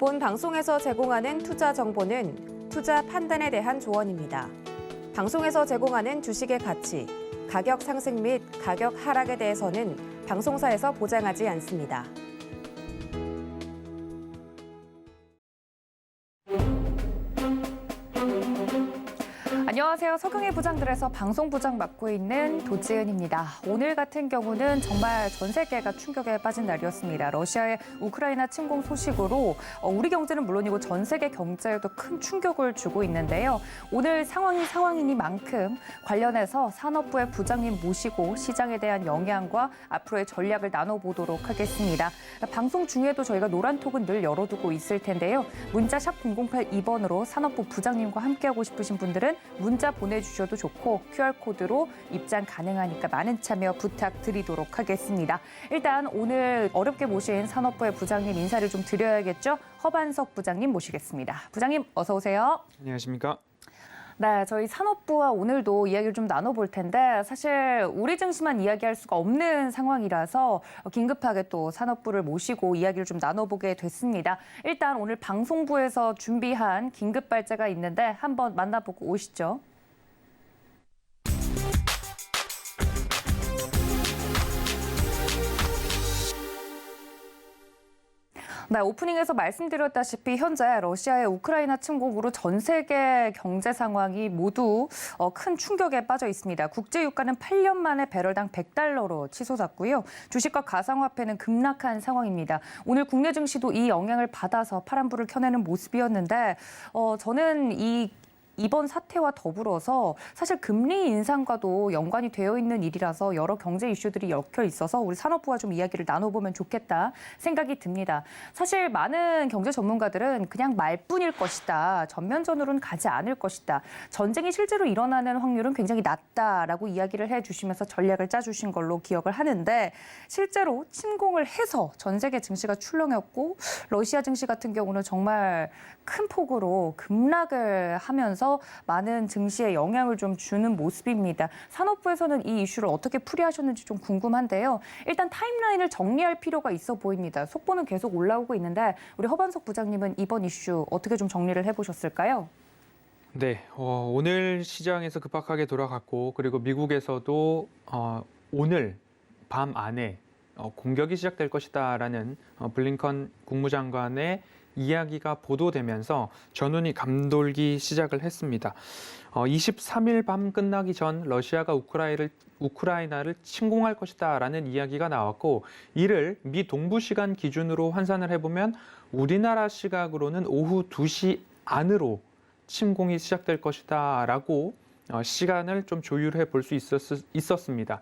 본 방송에서 제공하는 투자 정보는 투자 판단에 대한 조언입니다. 방송에서 제공하는 주식의 가치, 가격 상승 및 가격 하락에 대해서는 방송사에서 보장하지 않습니다. 안녕하세요. 서경의 부장들에서 방송 부장 맡고 있는 도지은입니다. 오늘 같은 경우는 정말 전 세계가 충격에 빠진 날이었습니다. 러시아의 우크라이나 침공 소식으로 우리 경제는 물론이고 전 세계 경제에도 큰 충격을 주고 있는데요. 오늘 상황이 상황이니만큼 관련해서 산업부의 부장님 모시고 시장에 대한 영향과 앞으로의 전략을 나눠보도록 하겠습니다. 방송 중에도 저희가 노란톡은 늘 열어두고 있을 텐데요. 문자 샵 0082번으로 산업부 부장님과 함께하고 싶으신 분들은 문자 보내주셔도 좋고 QR코드로 입장 가능하니까 많은 참여 부탁드리도록 하겠습니다. 일단 오늘 어렵게 모신 산업부의 부장님 인사를 좀 드려야겠죠? 허반석 부장님 모시겠습니다. 부장님 어서 오세요. 안녕하십니까? 네, 저희 산업부와 오늘도 이야기를 좀 나눠볼 텐데 사실 우리 증시만 이야기할 수가 없는 상황이라서 긴급하게 또 산업부를 모시고 이야기를 좀 나눠보게 됐습니다. 일단 오늘 방송부에서 준비한 긴급 발제가 있는데 한번 만나보고 오시죠. 네, 오프닝에서 말씀드렸다시피 현재 러시아의 우크라이나 침공으로 전 세계 경제 상황이 모두 큰 충격에 빠져 있습니다. 국제 유가는 8년 만에 배럴당 $100로 치솟았고요. 주식과 가상화폐는 급락한 상황입니다. 오늘 국내 증시도 이 영향을 받아서 파란불을 켜내는 모습이었는데 저는 이번 사태와 더불어서 사실 금리 인상과도 연관이 되어 있는 일이라서 여러 경제 이슈들이 엮여 있어서 우리 산업부와 좀 이야기를 나눠보면 좋겠다 생각이 듭니다. 사실 많은 경제 전문가들은 그냥 말뿐일 것이다. 전면전으로는 가지 않을 것이다. 전쟁이 실제로 일어나는 확률은 굉장히 낮다라고 이야기를 해주시면서 전략을 짜주신 걸로 기억을 하는데 실제로 침공을 해서 전 세계 증시가 출렁였고 러시아 증시 같은 경우는 정말 큰 폭으로 급락을 하면서 많은 증시에 영향을 좀 주는 모습입니다. 산업부에서는 이 이슈를 어떻게 풀이하셨는지 좀 궁금한데요. 일단 타임라인을 정리할 필요가 있어 보입니다. 속보는 계속 올라오고 있는데 우리 허반석 부장님은 이번 이슈 어떻게 좀 정리를 해보셨을까요? 네, 오늘 시장에서 급박하게 돌아갔고 그리고 미국에서도 오늘 밤 안에 공격이 시작될 것이다라는 블링컨 국무장관의 이야기가 보도되면서 전운이 감돌기 시작을 했습니다. 23일 밤 끝나기 전 러시아가 우크라이나를 침공할 것이다라는 이야기가 나왔고 이를 미 동부 시간 기준으로 환산을 해보면 우리나라 시각으로는 오후 2시 안으로 침공이 시작될 것이다라고 시간을 좀 조율해 볼 수 있었습니다.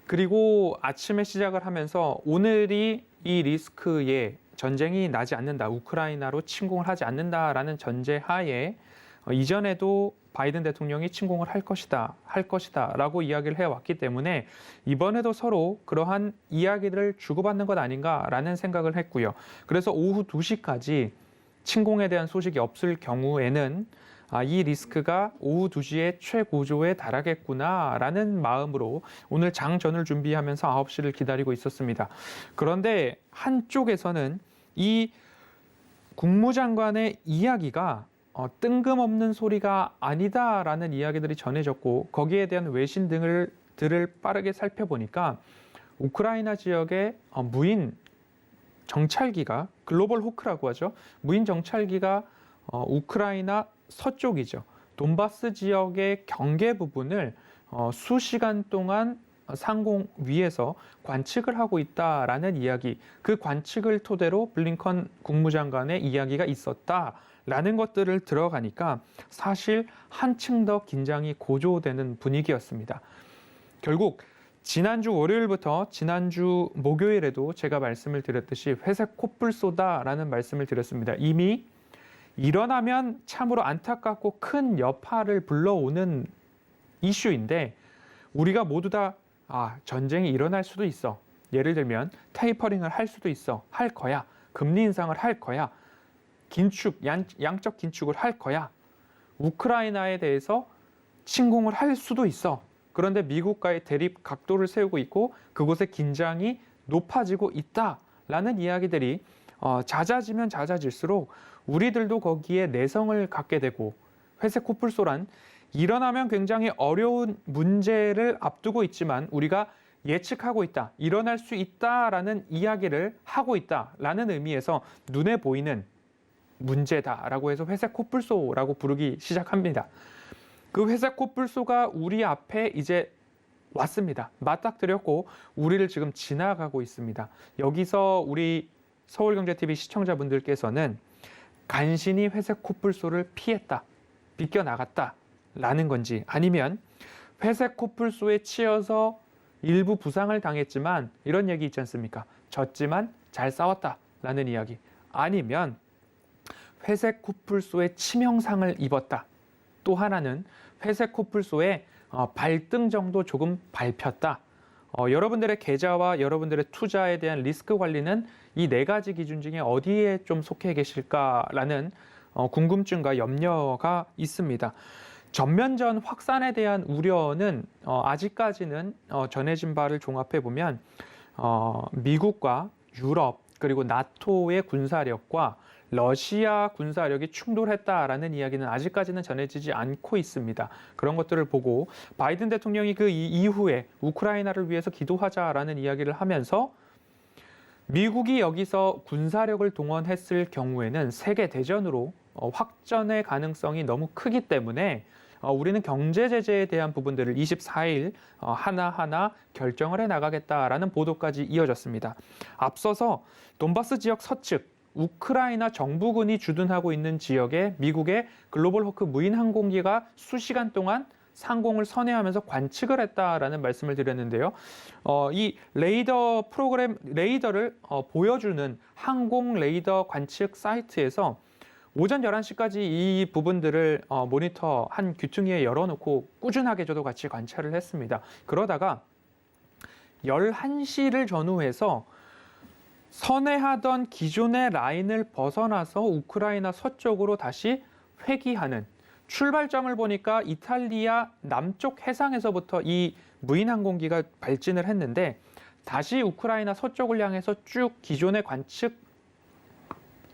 그리고 아침에 시작을 하면서 오늘이 이 리스크에 전쟁이 나지 않는다, 우크라이나로 침공을 하지 않는다라는 전제하에 이전에도 바이든 대통령이 침공을 할 것이다라고 이야기를 해왔기 때문에 이번에도 서로 그러한 이야기를 주고받는 것 아닌가라는 생각을 했고요. 그래서 오후 2시까지 침공에 대한 소식이 없을 경우에는 이 리스크가 오후 2시에 최고조에 달하겠구나라는 마음으로 오늘 장전을 준비하면서 9시를 기다리고 있었습니다. 그런데 한쪽에서는 이 국무장관의 이야기가 뜬금없는 소리가 아니다라는 이야기들이 전해졌고 거기에 대한 외신 등들을 빠르게 살펴보니까 우크라이나 지역의 무인 정찰기가 글로벌 호크라고 하죠. 무인 정찰기가 우크라이나 서쪽이죠. 돈바스 지역의 경계 부분을 수시간 동안 상공 위에서 관측을 하고 있다라는 이야기, 그 관측을 토대로 블링컨 국무장관의 이야기가 있었다라는 것들을 들어가니까 사실 한층 더 긴장이 고조되는 분위기였습니다. 결국 지난주 월요일부터 지난주 목요일에도 제가 말씀을 드렸듯이 회색 코뿔소다라는 말씀을 드렸습니다. 이미 일어나면 참으로 안타깝고 큰 여파를 불러오는 이슈인데 우리가 모두 다 전쟁이 일어날 수도 있어. 예를 들면 테이퍼링을 할 수도 있어. 할 거야. 금리 인상을 할 거야. 양적 긴축을 할 거야. 우크라이나에 대해서 침공을 할 수도 있어. 그런데 미국과의 대립 각도를 세우고 있고 그곳의 긴장이 높아지고 있다라는 이야기들이 잦아지면 잦아질수록 우리들도 거기에 내성을 갖게 되고, 회색 코뿔소란 일어나면 굉장히 어려운 문제를 앞두고 있지만 우리가 예측하고 있다, 일어날 수 있다라는 이야기를 하고 있다라는 의미에서 눈에 보이는 문제다라고 해서 회색 코뿔소라고 부르기 시작합니다. 그 회색 코뿔소가 우리 앞에 이제 왔습니다. 맞닥뜨렸고 우리를 지금 지나가고 있습니다. 여기서 우리 서울경제TV 시청자분들께서는 간신히 회색 코뿔소를 피했다, 비껴나갔다라는 건지, 아니면 회색 코뿔소에 치여서 일부 부상을 당했지만 이런 얘기 있지 않습니까? 졌지만 잘 싸웠다라는 이야기. 아니면 회색 코뿔소에 치명상을 입었다. 또 하나는 회색 코뿔소에 발등 정도 조금 밟혔다. 여러분들의 계좌와 여러분들의 투자에 대한 리스크 관리는 이 네 가지 기준 중에 어디에 좀 속해 계실까라는 궁금증과 염려가 있습니다. 전면전 확산에 대한 우려는 아직까지는 전해진 바를 종합해 보면 미국과 유럽 그리고 나토의 군사력과 러시아 군사력이 충돌했다라는 이야기는 아직까지는 전해지지 않고 있습니다. 그런 것들을 보고 바이든 대통령이 그 이후에 우크라이나를 위해서 기도하자라는 이야기를 하면서 미국이 여기서 군사력을 동원했을 경우에는 세계 대전으로 확전의 가능성이 너무 크기 때문에 우리는 경제 제재에 대한 부분들을 24일 하나하나 결정을 해 나가겠다라는 보도까지 이어졌습니다. 앞서서 돈바스 지역 서측 우크라이나 정부군이 주둔하고 있는 지역에 미국의 글로벌 호크 무인 항공기가 수시간 동안 상공을 선회하면서 관측을 했다라는 말씀을 드렸는데요. 이 레이더 프로그램, 레이더를 보여주는 항공 레이더 관측 사이트에서 오전 11시까지 이 부분들을 모니터한 귀퉁이에 열어놓고 꾸준하게 저도 같이 관찰을 했습니다. 그러다가 11시를 전후해서 선회하던 기존의 라인을 벗어나서 우크라이나 서쪽으로 다시 회귀하는, 출발점을 보니까 이탈리아 남쪽 해상에서부터 이 무인 항공기가 발진을 했는데 다시 우크라이나 서쪽을 향해서 쭉 기존의 관측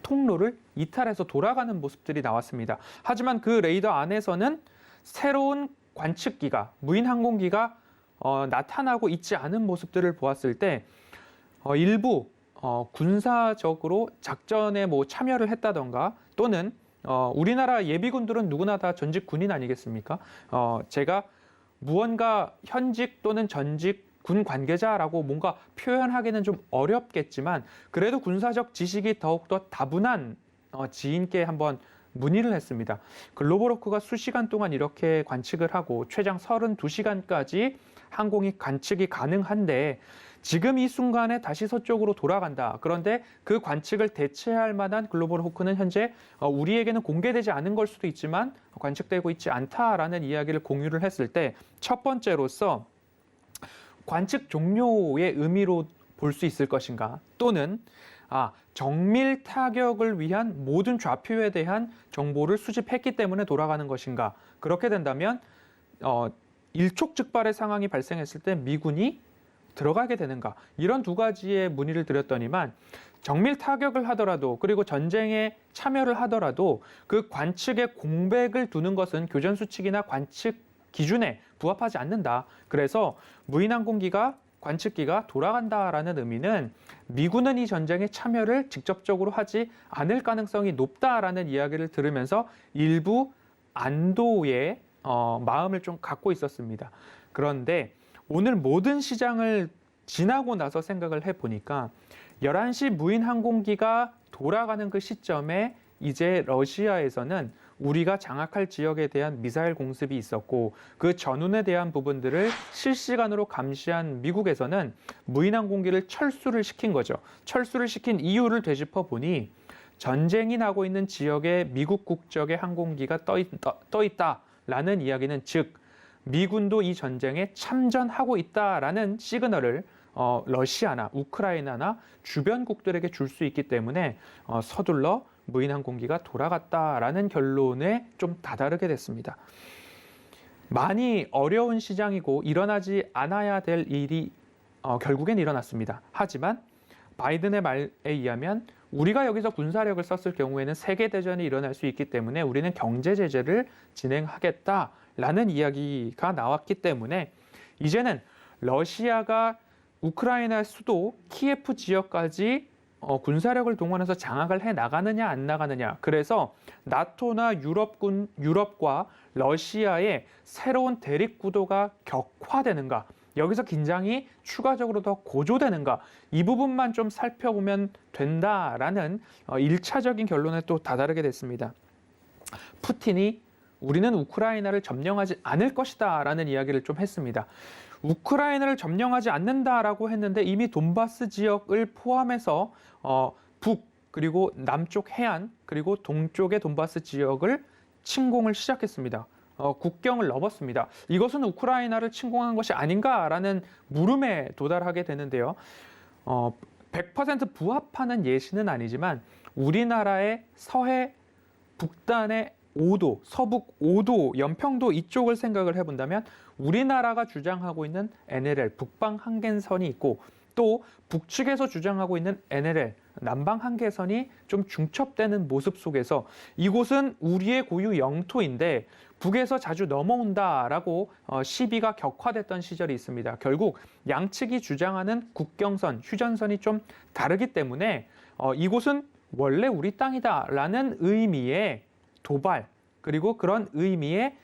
통로를 이탈해서 돌아가는 모습들이 나왔습니다. 하지만 그 레이더 안에서는 새로운 관측기가, 무인 항공기가 나타나고 있지 않은 모습들을 보았을 때 일부 군사적으로 작전에 참여를 했다던가, 또는 우리나라 예비군들은 누구나 다 전직 군인 아니겠습니까? 제가 무언가 현직 또는 전직 군 관계자라고 뭔가 표현하기는 좀 어렵겠지만 그래도 군사적 지식이 더욱더 다분한 지인께 한번 문의를 했습니다. 글로벌 호크가 수시간 동안 이렇게 관측을 하고 최장 32시간까지 항공이 관측이 가능한데 지금 이 순간에 다시 서쪽으로 돌아간다. 그런데 그 관측을 대체할 만한 글로벌 호크는 현재 우리에게는 공개되지 않은 걸 수도 있지만 관측되고 있지 않다라는 이야기를 공유를 했을 때, 첫 번째로서 관측 종료의 의미로 볼 수 있을 것인가, 또는 정밀 타격을 위한 모든 좌표에 대한 정보를 수집했기 때문에 돌아가는 것인가. 그렇게 된다면 일촉즉발의 상황이 발생했을 때 미군이 들어가게 되는가, 이런 두 가지의 문의를 드렸더니만 정밀 타격을 하더라도 그리고 전쟁에 참여를 하더라도 그 관측에 공백을 두는 것은 교전 수칙이나 관측 기준에 부합하지 않는다. 그래서 무인 항공기가, 관측기가 돌아간다라는 의미는 미군은 이 전쟁에 참여를 직접적으로 하지 않을 가능성이 높다라는 이야기를 들으면서 일부 안도의 마음을 좀 갖고 있었습니다. 그런데 오늘 모든 시장을 지나고 나서 생각을 해보니까 11시 무인 항공기가 돌아가는 그 시점에 이제 러시아에서는 우리가 장악할 지역에 대한 미사일 공습이 있었고 그 전운에 대한 부분들을 실시간으로 감시한 미국에서는 무인 항공기를 철수를 시킨 거죠. 철수를 시킨 이유를 되짚어 보니 전쟁이 나고 있는 지역에 미국 국적의 항공기가 떠 있다라는 이야기는, 즉 미군도 이 전쟁에 참전하고 있다라는 시그널을 러시아나 우크라이나나 주변국들에게 줄 수 있기 때문에 서둘러 무인 항공기가 돌아갔다라는 결론에 좀 다다르게 됐습니다. 많이 어려운 시장이고 일어나지 않아야 될 일이 결국엔 일어났습니다. 하지만 바이든의 말에 의하면 우리가 여기서 군사력을 썼을 경우에는 세계대전이 일어날 수 있기 때문에 우리는 경제 제재를 진행하겠다라는 이야기가 나왔기 때문에 이제는 러시아가 우크라이나 수도 키예프 지역까지 군사력을 동원해서 장악을 해 나가느냐 안 나가느냐. 그래서 나토나 유럽과 러시아의 새로운 대립 구도가 격화되는가. 여기서 긴장이 추가적으로 더 고조되는가. 이 부분만 좀 살펴보면 된다라는 1차적인 결론에 또 다다르게 됐습니다. 푸틴이 우리는 우크라이나를 점령하지 않을 것이다 라는 이야기를 좀 했습니다. 우크라이나를 점령하지 않는다라고 했는데 이미 돈바스 지역을 포함해서 북 그리고 남쪽 해안 그리고 동쪽의 돈바스 지역을 침공을 시작했습니다. 국경을 넘었습니다. 이것은 우크라이나를 침공한 것이 아닌가라는 물음에 도달하게 되는데요. 100% 부합하는 예시는 아니지만 우리나라의 서해 북단의 5도, 서북 5도, 연평도 이쪽을 생각을 해본다면 우리나라가 주장하고 있는 NLL, 북방 한계선이 있고 또 북측에서 주장하고 있는 NLL, 남방 한계선이 좀 중첩되는 모습 속에서 이곳은 우리의 고유 영토인데 북에서 자주 넘어온다라고 시비가 격화됐던 시절이 있습니다. 결국 양측이 주장하는 국경선, 휴전선이 좀 다르기 때문에 이곳은 원래 우리 땅이다라는 의미의 도발 그리고 그런 의미의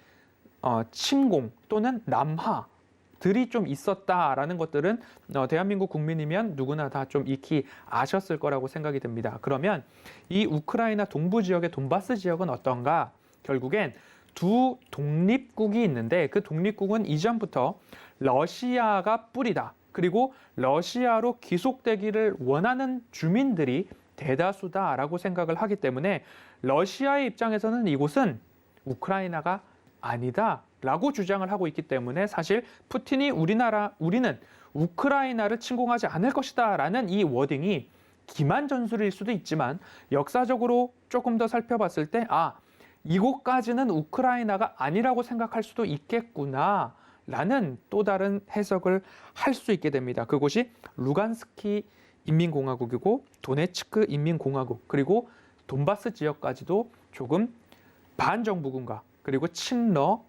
침공 또는 남하들이 좀 있었다라는 것들은 대한민국 국민이면 누구나 다 좀 익히 아셨을 거라고 생각이 듭니다. 그러면 이 우크라이나 동부 지역의 돈바스 지역은 어떤가? 결국엔 두 독립국이 있는데 그 독립국은 이전부터 러시아가 뿌리다. 그리고 러시아로 귀속되기를 원하는 주민들이 대다수다라고 생각을 하기 때문에 러시아의 입장에서는 이곳은 우크라이나가 아니다라고 주장을 하고 있기 때문에 사실 푸틴이 우리는 우크라이나를 침공하지 않을 것이다라는 이 워딩이 기만 전술일 수도 있지만 역사적으로 조금 더 살펴봤을 때 이곳까지는 우크라이나가 아니라고 생각할 수도 있겠구나라는 또 다른 해석을 할 수 있게 됩니다. 그곳이 루간스키 인민공화국이고 도네츠크 인민공화국 그리고 돈바스 지역까지도 조금 반정부군과 그리고 친러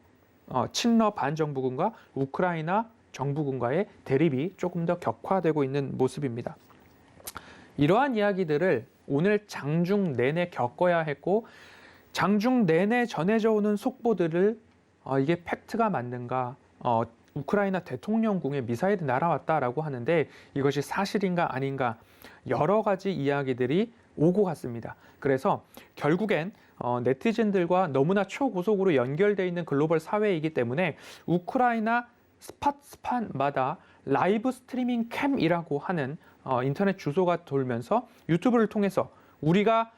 반정부군과 우크라이나 정부군과의 대립이 조금 더 격화되고 있는 모습입니다. 이러한 이야기들을 오늘 장중 내내 겪어야 했고 장중 내내 전해져 오는 속보들을 이게 팩트가 맞는가 우크라이나 대통령궁에 미사일이 날아왔다라고 하는데 이것이 사실인가 아닌가 여러 가지 이야기들이 오고 갔습니다. 그래서 결국엔 네티즌들과 너무나 초고속으로 연결되어 있는 글로벌 사회이기 때문에 우크라이나 스팟마다 라이브 스트리밍 캠이라고 하는 인터넷 주소가 돌면서 유튜브를 통해서 우리가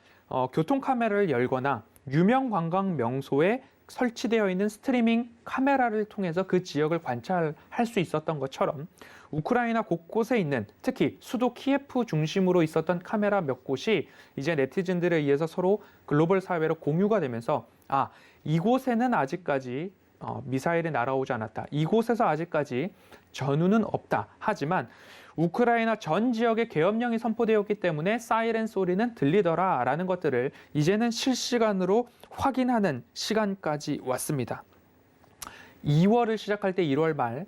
교통 카메라를 열거나 유명 관광 명소에 설치되어 있는 스트리밍 카메라를 통해서 그 지역을 관찰할 수 있었던 것처럼 우크라이나 곳곳에 있는 특히 수도 키예프 중심으로 있었던 카메라 몇 곳이 이제 네티즌들에 의해서 서로 글로벌 사회로 공유가 되면서 이곳에는 아직까지 미사일이 날아오지 않았다. 이곳에서 아직까지 전우는 없다. 하지만 우크라이나 전 지역에 계엄령이 선포되었기 때문에 사이렌 소리는 들리더라라는 것들을 이제는 실시간으로 확인하는 시간까지 왔습니다. 2월을 시작할 때 1월 말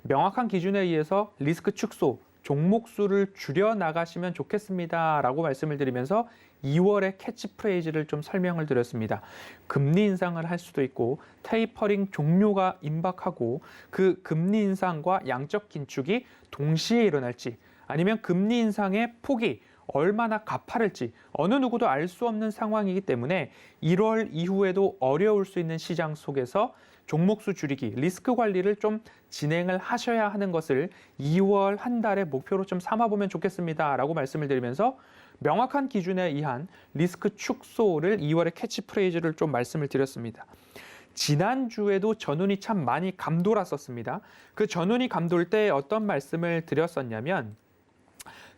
명확한 기준에 의해서 리스크 축소, 종목 수를 줄여 나가시면 좋겠습니다라고 말씀을 드리면서 2월의 캐치프레이즈를 좀 설명을 드렸습니다. 금리 인상을 할 수도 있고 테이퍼링 종료가 임박하고 그 금리 인상과 양적 긴축이 동시에 일어날지 아니면 금리 인상의 폭이 얼마나 가파를지 어느 누구도 알 수 없는 상황이기 때문에 1월 이후에도 어려울 수 있는 시장 속에서 종목수 줄이기, 리스크 관리를 좀 진행을 하셔야 하는 것을 2월 한 달의 목표로 좀 삼아보면 좋겠습니다라고 말씀을 드리면서 명확한 기준에 의한 리스크 축소를 2월의 캐치프레이즈를 좀 말씀을 드렸습니다. 지난주에도 전운이 참 많이 감돌았었습니다. 그 전운이 감돌 때 어떤 말씀을 드렸었냐면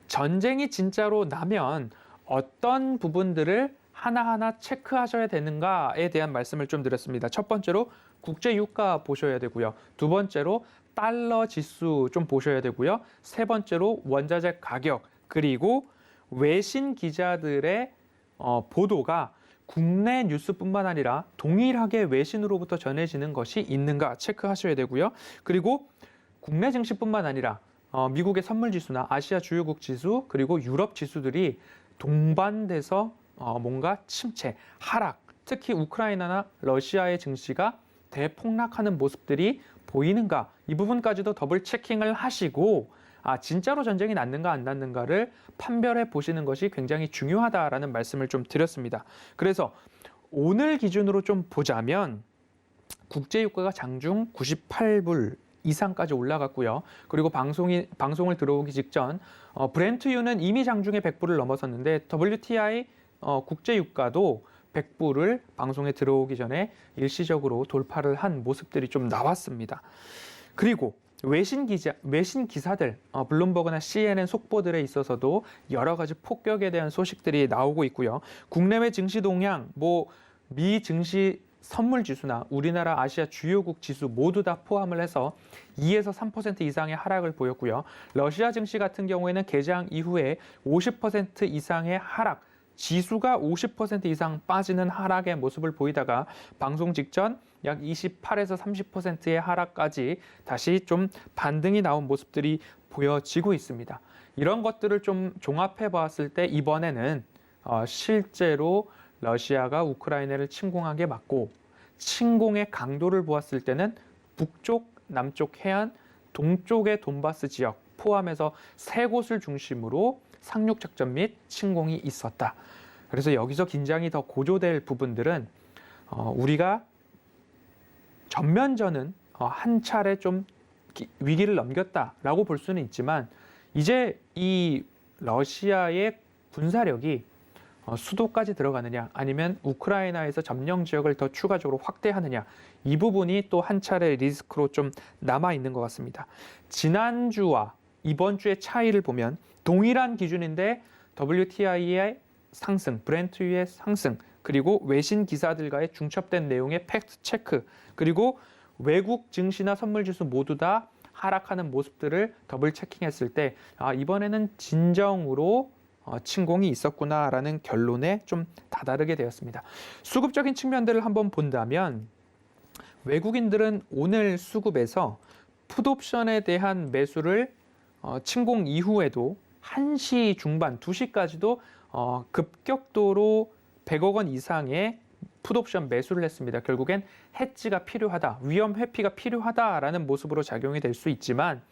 전쟁이 진짜로 나면 어떤 부분들을 하나하나 체크하셔야 되는가에 대한 말씀을 좀 드렸습니다. 첫 번째로 국제 유가 보셔야 되고요. 두 번째로 달러 지수 좀 보셔야 되고요. 세 번째로 원자재 가격, 그리고 외신 기자들의 보도가 국내 뉴스뿐만 아니라 동일하게 외신으로부터 전해지는 것이 있는가 체크하셔야 되고요. 그리고 국내 증시뿐만 아니라 미국의 선물지수나 아시아 주요국 지수 그리고 유럽 지수들이 동반돼서 뭔가 침체, 하락, 특히 우크라이나나 러시아의 증시가 대폭락하는 모습들이 보이는가 이 부분까지도 더블 체킹을 하시고 진짜로 전쟁이 났는가 안 났는가를 판별해 보시는 것이 굉장히 중요하다라는 말씀을 좀 드렸습니다. 그래서 오늘 기준으로 좀 보자면 국제유가가 장중 98불 이상까지 올라갔고요. 그리고 방송을 들어오기 직전 브렌트유는 이미 장중에 100불을 넘어섰는데 WTI 국제유가도 100불을 방송에 들어오기 전에 일시적으로 돌파를 한 모습들이 좀 나왔습니다. 그리고 외신 기사들, 블룸버그나 CNN 속보들에 있어서도 여러 가지 폭격에 대한 소식들이 나오고 있고요. 국내외 증시 동향, 미 증시 선물 지수나 우리나라 아시아 주요국 지수 모두 다 포함을 해서 2에서 3% 이상의 하락을 보였고요. 러시아 증시 같은 경우에는 개장 이후에 50% 이상의 하락, 지수가 50% 이상 빠지는 하락의 모습을 보이다가 방송 직전 약 28에서 30%의 하락까지 다시 좀 반등이 나온 모습들이 보여지고 있습니다. 이런 것들을 좀 종합해 봤을 때 이번에는 실제로 러시아가 우크라이나를 침공하게 맞고 침공의 강도를 보았을 때는 북쪽, 남쪽 해안, 동쪽의 돈바스 지역 포함해서 세 곳을 중심으로 상륙작전 및 침공이 있었다. 그래서 여기서 긴장이 더 고조될 부분들은 우리가 전면전은 한 차례 좀 위기를 넘겼다라고 볼 수는 있지만 이제 이 러시아의 군사력이 수도까지 들어가느냐 아니면 우크라이나에서 점령 지역을 더 추가적으로 확대하느냐 이 부분이 또 한 차례 리스크로 좀 남아 있는 것 같습니다. 지난주와 이번 주의 차이를 보면 동일한 기준인데 WTI의 상승, 브렌트유의 상승, 그리고 외신 기사들과의 중첩된 내용의 팩트 체크, 그리고 외국 증시나 선물 지수 모두 다 하락하는 모습들을 더블 체킹했을 때 이번에는 진정으로 침공이 있었구나라는 결론에 좀 다다르게 되었습니다. 수급적인 측면들을 한번 본다면 외국인들은 오늘 수급에서 풋옵션에 대한 매수를 침공 이후에도 1시 중반, 2시까지도 급격도로 100억 원 이상의 풋옵션 매수를 했습니다. 결국엔 해지가 필요하다, 위험 회피가 필요하다라는 모습으로 작용이 될 수 있지만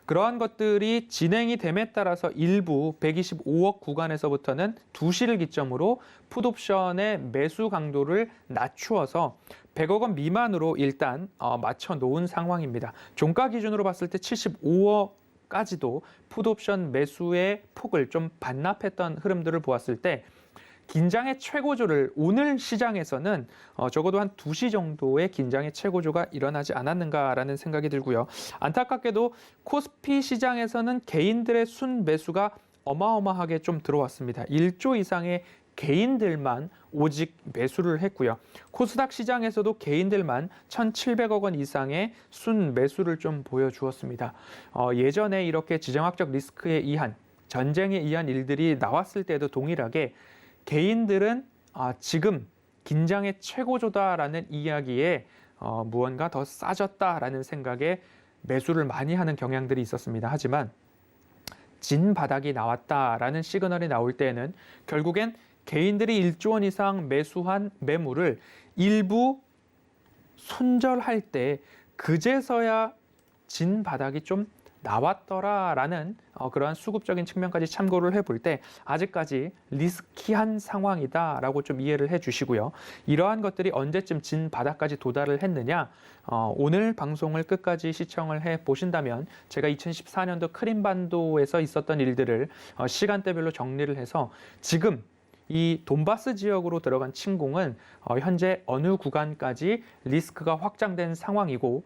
그러한 것들이 진행이 됨에 따라서 일부 125억 구간에서부터는 2시를 기점으로 풋옵션의 매수 강도를 낮추어서 100억 원 미만으로 일단 맞춰 놓은 상황입니다. 종가 기준으로 봤을 때 75억까지도 풋옵션 매수의 폭을 좀 반납했던 흐름들을 보았을 때 긴장의 최고조를 오늘 시장에서는 적어도 한 2시 정도의 긴장의 최고조가 일어나지 않았는가라는 생각이 들고요. 안타깝게도 코스피 시장에서는 개인들의 순매수가 어마어마하게 좀 들어왔습니다. 1조 이상의 개인들만 오직 매수를 했고요. 코스닥 시장에서도 개인들만 1,700억 원 이상의 순매수를 좀 보여주었습니다. 예전에 이렇게 지정학적 리스크에 의한 전쟁에 의한 일들이 나왔을 때도 동일하게 개인들은 지금 긴장의 최고조다라는 이야기에 무언가 더 싸졌다라는 생각에 매수를 많이 하는 경향들이 있었습니다. 하지만 진 바닥이 나왔다라는 시그널이 나올 때에는 결국엔 개인들이 1조 원 이상 매수한 매물을 일부 손절할 때 그제서야 진 바닥이 좀 나왔더라라는 그러한 수급적인 측면까지 참고를 해볼 때 아직까지 리스키한 상황이다라고 좀 이해를 해주시고요. 이러한 것들이 언제쯤 진 바닥까지 도달을 했느냐? 오늘 방송을 끝까지 시청을 해 보신다면 제가 2014년도 크림반도에서 있었던 일들을 시간대별로 정리를 해서 지금 이 돈바스 지역으로 들어간 침공은 현재 어느 구간까지 리스크가 확장된 상황이고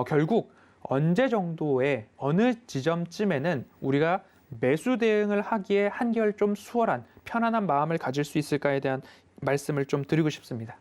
결국 언제 정도의 어느 지점쯤에는 우리가 매수 대응을 하기에 한결 좀 수월한 편안한 마음을 가질 수 있을까에 대한 말씀을 좀 드리고 싶습니다.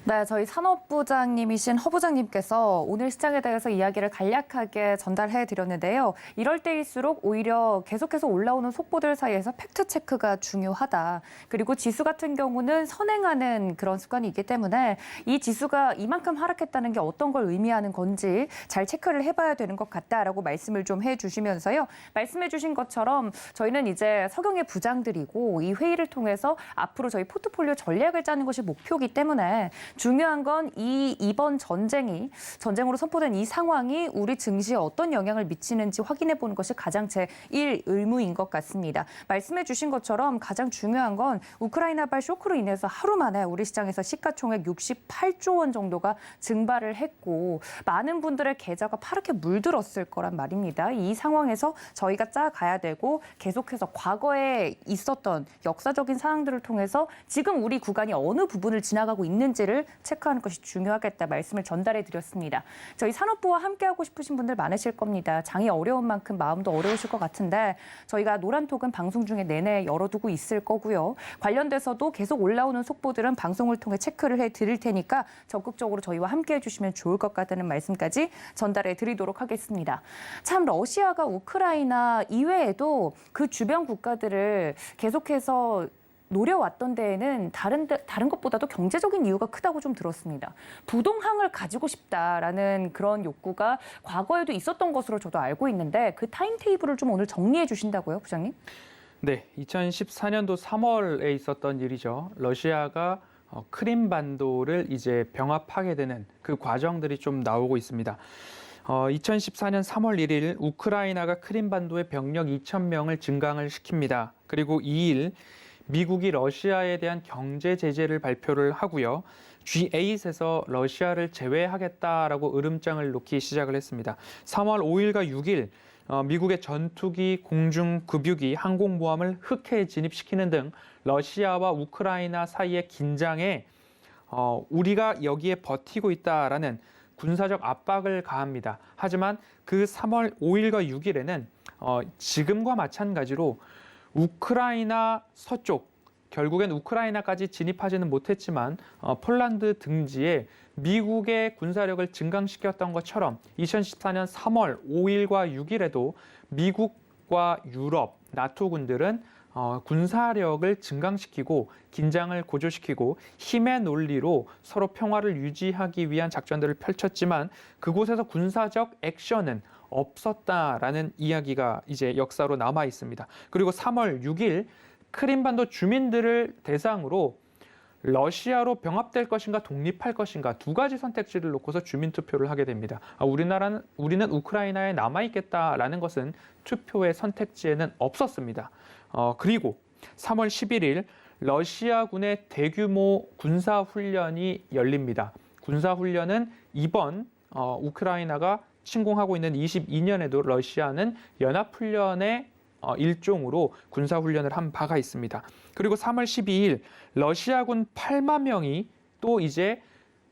네, 저희 산업부장님이신 허 부장님께서 오늘 시장에 대해서 이야기를 간략하게 전달해 드렸는데요. 이럴 때일수록 오히려 계속해서 올라오는 속보들 사이에서 팩트 체크가 중요하다. 그리고 지수 같은 경우는 선행하는 그런 습관이 있기 때문에 이 지수가 이만큼 하락했다는 게 어떤 걸 의미하는 건지 잘 체크를 해봐야 되는 것 같다라고 말씀을 좀 해주시면서요. 말씀해 주신 것처럼 저희는 이제 서경의 부장들이고 이 회의를 통해서 앞으로 저희 포트폴리오 전략을 짜는 것이 목표이기 때문에 중요한 건 이번 전쟁으로 선포된 이 상황이 우리 증시에 어떤 영향을 미치는지 확인해 보는 것이 가장 제1 의무인 것 같습니다. 말씀해 주신 것처럼 가장 중요한 건 우크라이나발 쇼크로 인해서 하루 만에 우리 시장에서 시가총액 68조 원 정도가 증발을 했고 많은 분들의 계좌가 파랗게 물들었을 거란 말입니다. 이 상황에서 저희가 짜가야 되고 계속해서 과거에 있었던 역사적인 사항들을 통해서 지금 우리 구간이 어느 부분을 지나가고 있는지를 체크하는 것이 중요하겠다 말씀을 전달해 드렸습니다. 저희 산업부와 함께하고 싶으신 분들 많으실 겁니다. 장이 어려운 만큼 마음도 어려우실 것 같은데 저희가 노란톡은 방송 중에 내내 열어두고 있을 거고요. 관련돼서도 계속 올라오는 속보들은 방송을 통해 체크를 해 드릴 테니까 적극적으로 저희와 함께해 주시면 좋을 것 같다는 말씀까지 전달해 드리도록 하겠습니다. 참 러시아가 우크라이나 이외에도 그 주변 국가들을 계속해서 노려왔던 데에는 다른 것보다도 경제적인 이유가 크다고 좀 들었습니다. 부동항을 가지고 싶다라는 그런 욕구가 과거에도 있었던 것으로 저도 알고 있는데 그 타임테이블을 좀 오늘 정리해 주신다고요, 부장님? 네, 2014년도 3월에 있었던 일이죠. 러시아가 크림반도를 이제 병합하게 되는 그 과정들이 좀 나오고 있습니다. 2014년 3월 1일 우크라이나가 크림반도의 병력 2,000명을 증강을 시킵니다. 그리고 2일 미국이 러시아에 대한 경제 제재를 발표를 하고요. G8에서 러시아를 제외하겠다라고 으름장을 놓기 시작을 했습니다. 3월 5일과 6일 미국의 전투기, 공중급유기, 항공모함을 흑해에 진입시키는 등 러시아와 우크라이나 사이의 긴장에 우리가 여기에 버티고 있다라는 군사적 압박을 가합니다. 하지만 그 3월 5일과 6일에는 지금과 마찬가지로 우크라이나 서쪽, 결국엔 우크라이나까지 진입하지는 못했지만 폴란드 등지에 미국의 군사력을 증강시켰던 것처럼 2014년 3월 5일과 6일에도 미국과 유럽, 나토군들은 군사력을 증강시키고 긴장을 고조시키고 힘의 논리로 서로 평화를 유지하기 위한 작전들을 펼쳤지만 그곳에서 군사적 액션은 없었다라는 이야기가 이제 역사로 남아 있습니다. 그리고 3월 6일 크림반도 주민들을 대상으로 러시아로 병합될 것인가 독립할 것인가 두 가지 선택지를 놓고서 주민 투표를 하게 됩니다. 우리는 우크라이나에 남아 있겠다라는 것은 투표의 선택지에는 없었습니다. 그리고 3월 11일 러시아군의 대규모 군사훈련이 열립니다. 군사훈련은 이번 우크라이나가 침공하고 있는 22년에도 러시아는 연합훈련의 일종으로 군사훈련을 한 바가 있습니다. 그리고 3월 12일 러시아군 8만 명이 또 이제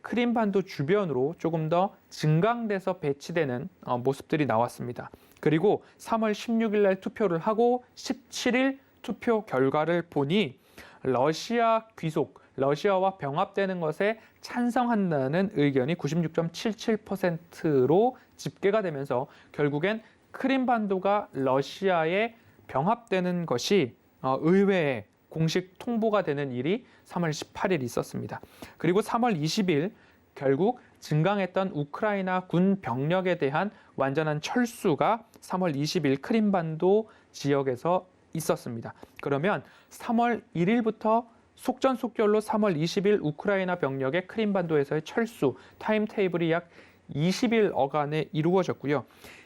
크림반도 주변으로 조금 더 증강돼서 배치되는 모습들이 나왔습니다. 그리고 3월 16일 날 투표를 하고 17일 투표 결과를 보니 러시아 귀속, 러시아와 병합되는 것에 찬성한다는 의견이 96.77%로 집계가 되면서 결국엔 크림반도가 러시아에 병합되는 것이 의회에 공식 통보가 되는 일이 3월 18일 있었습니다. 그리고 3월 20일 결국 증강했던 우크라이나 군 병력에 대한 완전한 철수가 3월 20일 크림반도 지역에서 있었습니다. 그러면 3월 1일부터 속전속결로 3월 20일 우크라이나 병력의 크림반도에서의 철수 타임테이블이 약 20일 어간에 이루어졌고요.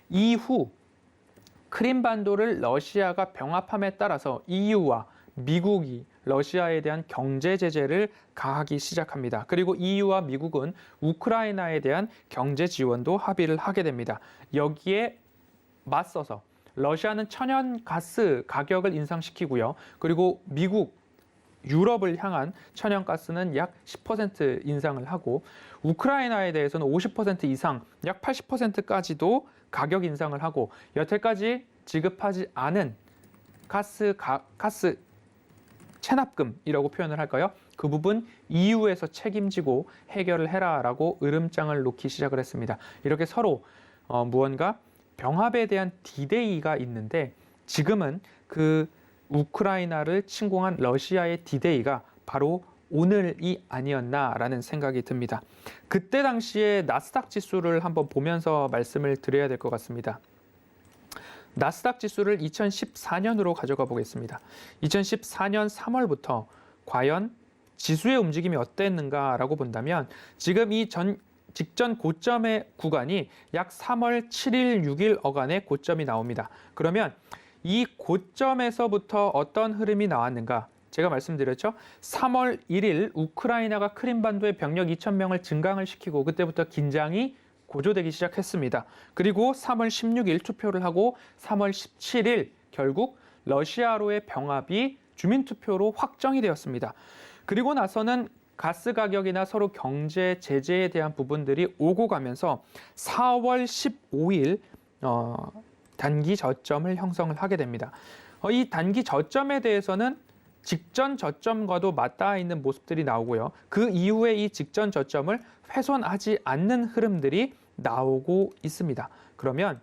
이후 크림반도를 러시아가 병합함에 따라서 EU와 미국이 러시아에 대한 경제 제재를 가하기 시작합니다. 그리고 EU와 미국은 우크라이나에 대한 경제 지원도 합의를 하게 됩니다. 여기에 맞서서 러시아는 천연가스 가격을 인상시키고요. 그리고 미국, 유럽을 향한 천연가스는 약 10% 인상을 하고 우크라이나에 대해서는 50% 이상, 약 80%까지도 가격 인상을 하고 여태까지 지급하지 않은 가스 체납금이라고 표현을 할까요? 그 부분 EU에서 책임지고 해결을 해라라고 으름장을 놓기 시작을 했습니다. 이렇게 서로 무언가 병합에 대한 디데이가 있는데 지금은 그 우크라이나를 침공한 러시아의 디데이가 바로 오늘이 아니었나라는 생각이 듭니다. 그때 당시에 나스닥 지수를 한번 보면서 말씀을 드려야 될 것 같습니다. 나스닥 지수를 2014년으로 가져가 보겠습니다. 2014년 3월부터 과연 지수의 움직임이 어땠는가라고 본다면 지금 이 직전 고점의 구간이 약 3월 7일, 6일 어간의 고점이 나옵니다. 그러면 이 고점에서부터 어떤 흐름이 나왔는가? 제가 말씀드렸죠. 3월 1일 우크라이나가 크림반도에 병력 2,000명을 증강을 시키고 그때부터 긴장이 고조되기 시작했습니다. 그리고 3월 16일 투표를 하고 3월 17일 결국 러시아로의 병합이 주민투표로 확정이 되었습니다. 그리고 나서는 가스 가격이나 서로 경제 제재에 대한 부분들이 오고 가면서 4월 15일 단기 저점을 형성을 하게 됩니다. 이 단기 저점에 대해서는 직전 저점과도 맞닿아 있는 모습들이 나오고요. 그 이후에 이 직전 저점을 훼손하지 않는 흐름들이 나오고 있습니다. 그러면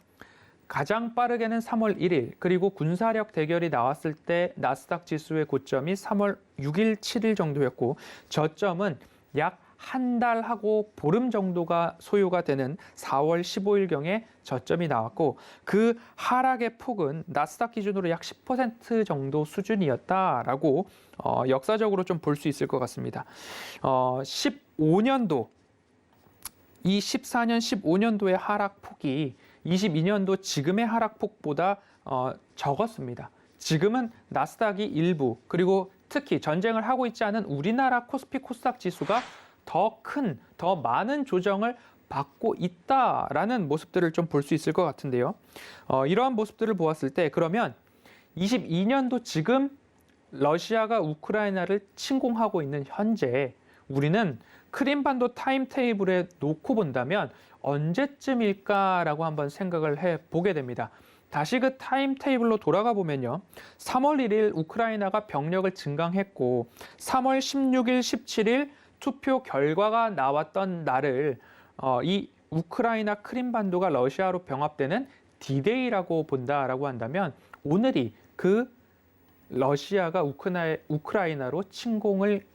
가장 빠르게는 3월 1일 그리고 군사력 대결이 나왔을 때 나스닥 지수의 고점이 3월 6일, 7일 정도였고 저점은 약 한 달하고 보름 정도가 소요가 되는 4월 15일경에 저점이 나왔고 그 하락의 폭은 나스닥 기준으로 약 10% 정도 수준이었다라고 역사적으로 좀 볼 수 있을 것 같습니다. 15년도 이 14년, 15년도의 하락폭이 22년도 지금의 하락폭보다 적었습니다. 지금은 나스닥이 일부 그리고 특히 전쟁을 하고 있지 않은 우리나라 코스피 코스닥 지수가 더 큰, 더 많은 조정을 받고 있다라는 모습들을 좀 볼 수 있을 것 같은데요. 이러한 모습들을 보았을 때 그러면 22년도 지금 러시아가 우크라이나를 침공하고 있는 현재 우리는 크림반도 타임테이블에 놓고 본다면 언제쯤일까라고 한번 생각을 해보게 됩니다. 다시 그 타임테이블로 돌아가 보면요. 3월 1일 우크라이나가 병력을 증강했고 3월 16일, 17일 투표 결과가 나왔던 날을 이 우크라이나 크림반도가 러시아로 병합되는 디데이라고 본다라고 한다면 오늘이 그 러시아가 우크라이나로 침공을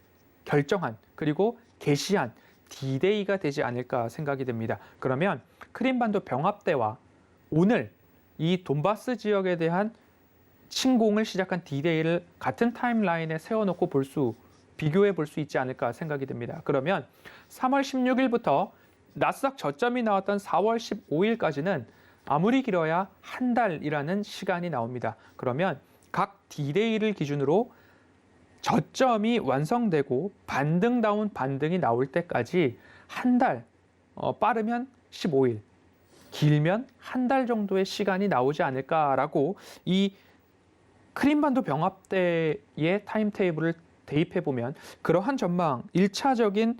결정한 그리고 개시한 디데이가 되지 않을까 생각이 됩니다. 그러면 크림반도 병합 때와 오늘 이 돈바스 지역에 대한 침공을 시작한 디데이를 같은 타임라인에 세워놓고 비교해 볼 수 있지 않을까 생각이 됩니다. 그러면 3월 16일부터 나스닥 저점이 나왔던 4월 15일까지는 아무리 길어야 한 달이라는 시간이 나옵니다. 그러면 각 디데이를 기준으로 저점이 완성되고 반등다운 반등이 나올 때까지 한 달, 빠르면 15일, 길면 한 달 정도의 시간이 나오지 않을까라고 이 크림반도 병합 때의 타임테이블을 대입해보면 그러한 전망, 1차적인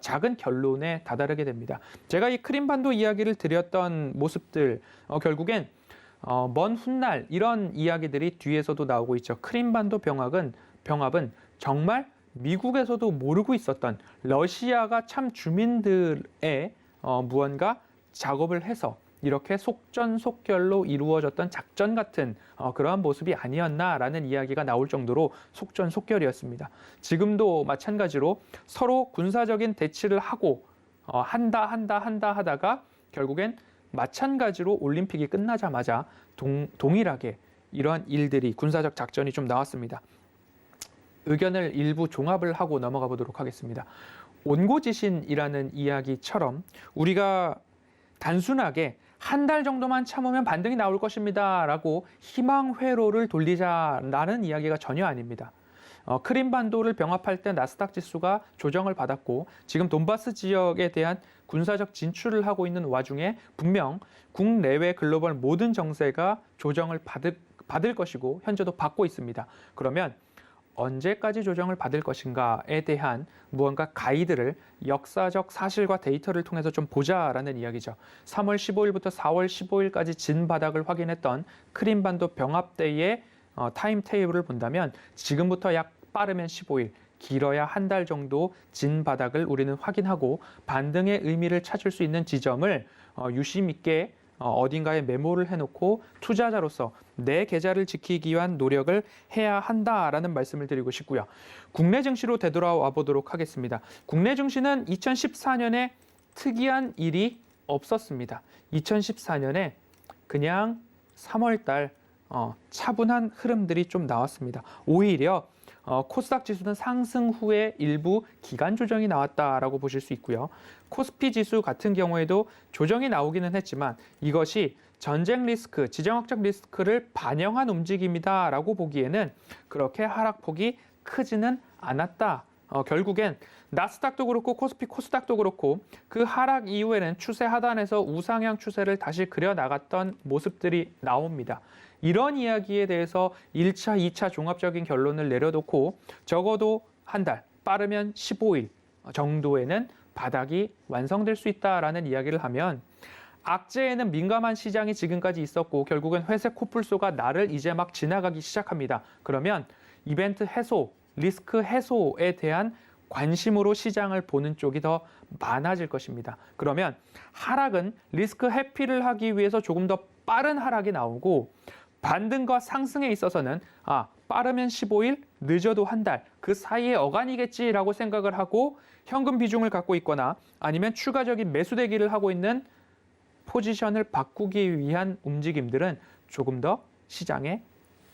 작은 결론에 다다르게 됩니다. 제가 이 크림반도 이야기를 드렸던 모습들 결국엔 먼 훗날 이런 이야기들이 뒤에서도 나오고 있죠. 크림반도 병합은 정말 미국에서도 모르고 있었던 러시아가 참 주민들의 무언가 작업을 해서 이렇게 속전속결로 이루어졌던 작전 같은 그러한 모습이 아니었나라는 이야기가 나올 정도로 속전속결이었습니다. 지금도 마찬가지로 서로 군사적인 대치를 하고 한다 하다가 결국엔 마찬가지로 올림픽이 끝나자마자 동일하게 이러한 일들이 군사적 작전이 좀 나왔습니다. 의견을 일부 종합을 하고 넘어가 보도록 하겠습니다. 온고지신이라는 이야기처럼 우리가 단순하게 한 달 정도만 참으면 반등이 나올 것입니다 라고 희망 회로를 돌리자라는 이야기가 전혀 아닙니다. 크림반도를 병합할 때 나스닥 지수가 조정을 받았고 지금 돈바스 지역에 대한 군사적 진출을 하고 있는 와중에 분명 국내외 글로벌 모든 정세가 조정을 받을 것이고 현재도 받고 있습니다. 그러면 언제까지 조정을 받을 것인가에 대한 무언가 가이드를 역사적 사실과 데이터를 통해서 좀 보자라는 이야기죠. 3월 15일부터 4월 15일까지 진 바닥을 확인했던 크림반도 병합 때의 타임 테이블을 본다면 지금부터 약 빠르면 15일, 길어야 한 달 정도 진 바닥을 우리는 확인하고 반등의 의미를 찾을 수 있는 지점을 유심 있게 어딘가에 메모를 해놓고 투자자로서 내 계좌를 지키기 위한 노력을 해야 한다라는 말씀을 드리고 싶고요. 국내 증시로 되돌아와 보도록 하겠습니다. 국내 증시는 2014년에 특이한 일이 없었습니다. 2014년에 그냥 3월 달 차분한 흐름들이 좀 나왔습니다. 오히려 코스닥 지수는 상승 후에 일부 기간 조정이 나왔다라고 보실 수 있고요. 코스피 지수 같은 경우에도 조정이 나오기는 했지만 이것이 전쟁 리스크, 지정 확장 리스크를 반영한 움직임이다라고 보기에는 그렇게 하락폭이 크지는 않았다. 결국엔 나스닥도 그렇고 코스닥도 그렇고 그 하락 이후에는 추세 하단에서 우상향 추세를 다시 그려나갔던 모습들이 나옵니다. 이런 이야기에 대해서 1차, 2차 종합적인 결론을 내려놓고 적어도 한 달, 빠르면 15일 정도에는 바닥이 완성될 수 있다라는 이야기를 하면 악재에는 민감한 시장이 지금까지 있었고 결국은 회색 코뿔소가 날을 이제 막 지나가기 시작합니다. 그러면 이벤트 해소, 리스크 해소에 대한 관심으로 시장을 보는 쪽이 더 많아질 것입니다. 그러면 하락은 리스크 회피를 하기 위해서 조금 더 빠른 하락이 나오고 반등과 상승에 있어서는 빠르면 15일, 늦어도 한 달, 그 사이에 어간이겠지라고 생각을 하고 현금 비중을 갖고 있거나 아니면 추가적인 매수 대기를 하고 있는 포지션을 바꾸기 위한 움직임들은 조금 더 시장에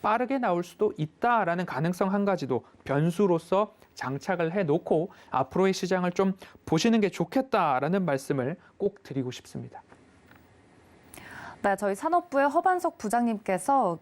빠르게 나올 수도 있다라는 가능성 한 가지도 변수로서 장착을 해놓고 앞으로의 시장을 좀 보시는 게 좋겠다라는 말씀을 꼭 드리고 싶습니다. 네, 저희 산업부의 허반석 부장님께서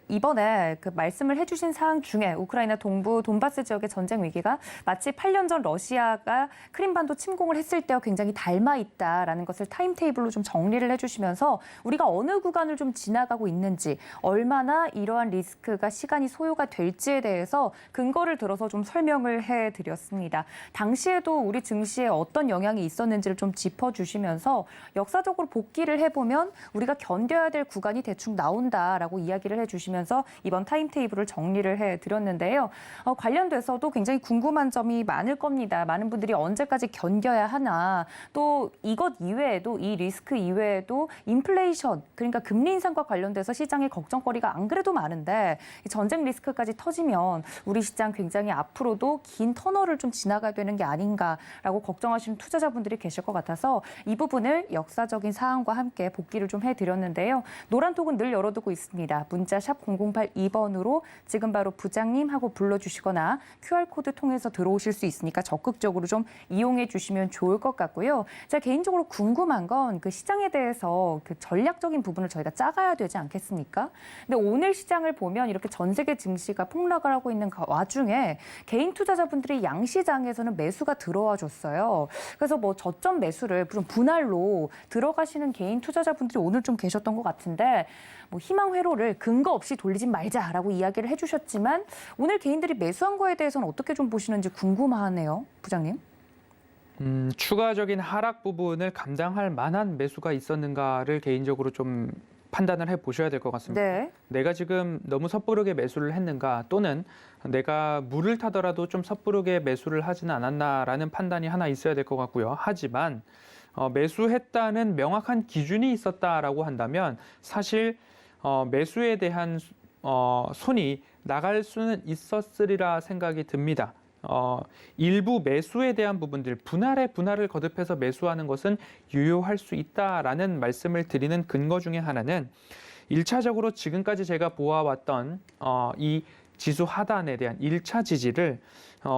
이번에 말씀을 해주신 사항 중에 우크라이나 동부 돈바스 지역의 전쟁 위기가 마치 8년 전 러시아가 크림반도 침공을 했을 때와 굉장히 닮아 있다라는 것을 타임테이블로 좀 정리를 해주시면서 우리가 어느 구간을 좀 지나가고 있는지 얼마나 이러한 리스크가 시간이 소요가 될지에 대해서 근거를 들어서 좀 설명을 해드렸습니다. 당시에도 우리 증시에 어떤 영향이 있었는지를 좀 짚어주시면서 역사적으로 복기를 해보면 우리가 견뎌야 될 구간이 대충 나온다라고 이야기를 해주시면서 이번 타임테이블을 정리를 해드렸는데요. 관련돼서도 굉장히 궁금한 점이 많을 겁니다. 많은 분들이 언제까지 견뎌야 하나, 또 이것 이외에도 이 리스크 이외에도 인플레이션, 그러니까 금리 인상과 관련돼서 시장의 걱정거리가 안 그래도 많은데 전쟁 리스크까지 터지면 우리 시장 굉장히 앞으로도 긴 터널을 좀 지나가야 되는 게 아닌가라고 걱정하시는 투자자분들이 계실 것 같아서 이 부분을 역사적인 사항과 함께 복기를 좀 해드렸는데요. 노란톡은 늘 열어두고 있습니다. 문자 샵 0082번으로 지금 바로 부장님하고 불러주시거나 QR코드 통해서 들어오실 수 있으니까 적극적으로 좀 이용해 주시면 좋을 것 같고요. 제가 개인적으로 궁금한 건 시장에 대해서 전략적인 부분을 저희가 짜가야 되지 않겠습니까? 근데 오늘 시장을 보면 이렇게 전 세계 증시가 폭락을 하고 있는 와중에 개인 투자자분들이 양시장에서는 매수가 들어와 줬어요. 그래서 저점 매수를 좀 분할로 들어가시는 개인 투자자분들이 오늘 좀 계셨던 것 같은데 희망 회로를 근거 없이 돌리지 말자라고 이야기를 해주셨지만 오늘 개인들이 매수한 거에 대해서는 어떻게 좀 보시는지 궁금하네요, 부장님. 추가적인 하락 부분을 감당할 만한 매수가 있었는가를 개인적으로 좀 판단을 해보셔야 될 것 같습니다. 네. 내가 지금 너무 섣부르게 매수를 했는가 또는 내가 물을 타더라도 좀 섣부르게 매수를 하지는 않았나라는 판단이 하나 있어야 될 것 같고요. 하지만 매수했다는 명확한 기준이 있었다라고 한다면 사실 매수에 대한 손이 나갈 수는 있었으리라 생각이 듭니다. 일부 매수에 대한 부분들, 분할을 거듭해서 매수하는 것은 유효할 수 있다라는 말씀을 드리는 근거 중에 하나는 1차적으로 지금까지 제가 보아왔던 이 지수 하단에 대한 1차 지지를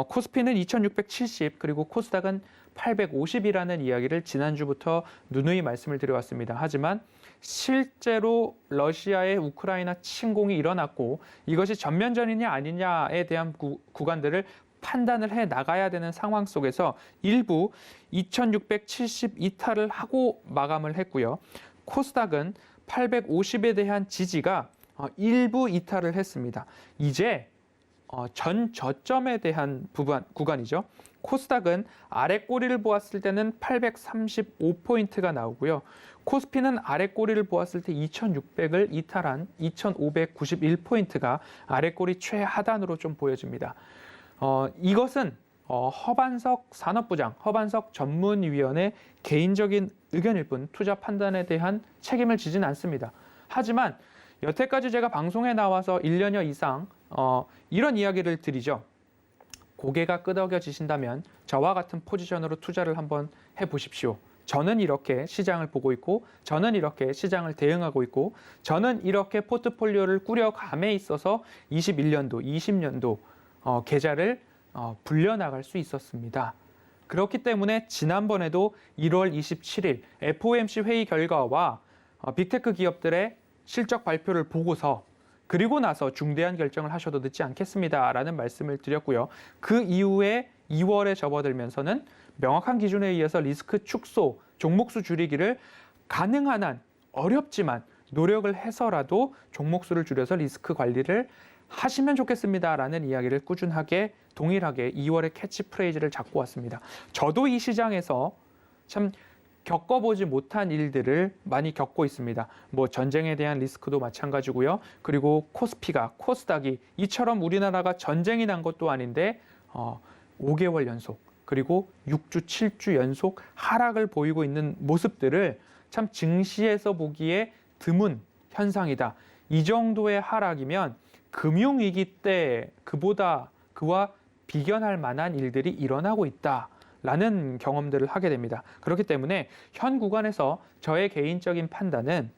코스피는 2670 그리고 코스닥은 850이라는 이야기를 지난주부터 누누이 말씀을 드려왔습니다. 하지만 실제로 러시아의 우크라이나 침공이 일어났고 이것이 전면전이냐 아니냐에 대한 구간들을 판단을 해 나가야 되는 상황 속에서 일부 2670 이탈을 하고 마감을 했고요. 코스닥은 850에 대한 지지가 일부 이탈을 했습니다. 이제 전 저점에 대한 구간이죠. 코스닥은 아래 꼬리를 보았을 때는 835포인트가 나오고요. 코스피는 아래 꼬리를 보았을 때 2600을 이탈한 2591포인트가 아래 꼬리 최하단으로 좀 보여집니다. 이것은 허반석 산업부장, 허반석 전문위원의 개인적인 의견일 뿐 투자 판단에 대한 책임을 지진 않습니다. 하지만 여태까지 제가 방송에 나와서 1년여 이상 이런 이야기를 드리죠. 고개가 끄덕여지신다면 저와 같은 포지션으로 투자를 한번 해보십시오. 저는 이렇게 시장을 보고 있고, 저는 이렇게 시장을 대응하고 있고, 저는 이렇게 포트폴리오를 꾸려감에 있어서 21년도, 20년도 계좌를 불려나갈 수 있었습니다. 그렇기 때문에 지난번에도 1월 27일 FOMC 회의 결과와 빅테크 기업들의 실적 발표를 보고서 그리고 나서 중대한 결정을 하셔도 늦지 않겠습니다라는 말씀을 드렸고요. 그 이후에 2월에 접어들면서는 명확한 기준에 의해서 리스크 축소, 종목수 줄이기를 가능한 한 어렵지만 노력을 해서라도 종목수를 줄여서 리스크 관리를 하시면 좋겠습니다라는 이야기를 꾸준하게 동일하게 2월에 캐치프레이즈를 잡고 왔습니다. 저도 이 시장에서 참 겪어보지 못한 일들을 많이 겪고 있습니다. 뭐 전쟁에 대한 리스크도 마찬가지고요. 그리고 코스닥이 이처럼 우리나라가 전쟁이 난 것도 아닌데 5개월 연속 그리고 6주, 7주 연속 하락을 보이고 있는 모습들을 참 증시에서 보기에 드문 현상이다. 이 정도의 하락이면 금융위기 때 그와 비견할 만한 일들이 일어나고 있다라는 경험들을 하게 됩니다. 그렇기 때문에 현 구간에서 저의 개인적인 판단은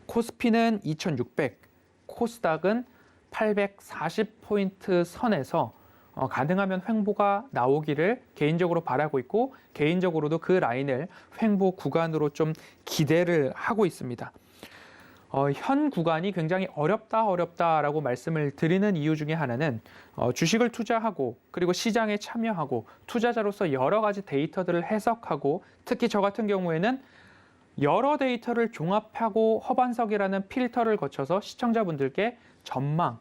코스피는 2600, 코스닥은 840포인트 선에서 가능하면 횡보가 나오기를 개인적으로 바라고 있고 개인적으로도 그 라인을 횡보 구간으로 좀 기대를 하고 있습니다. 현 구간이 굉장히 어렵다라고 말씀을 드리는 이유 중에 하나는 주식을 투자하고 그리고 시장에 참여하고 투자자로서 여러 가지 데이터들을 해석하고 특히 저 같은 경우에는 여러 데이터를 종합하고 허반석이라는 필터를 거쳐서 시청자분들께 전망,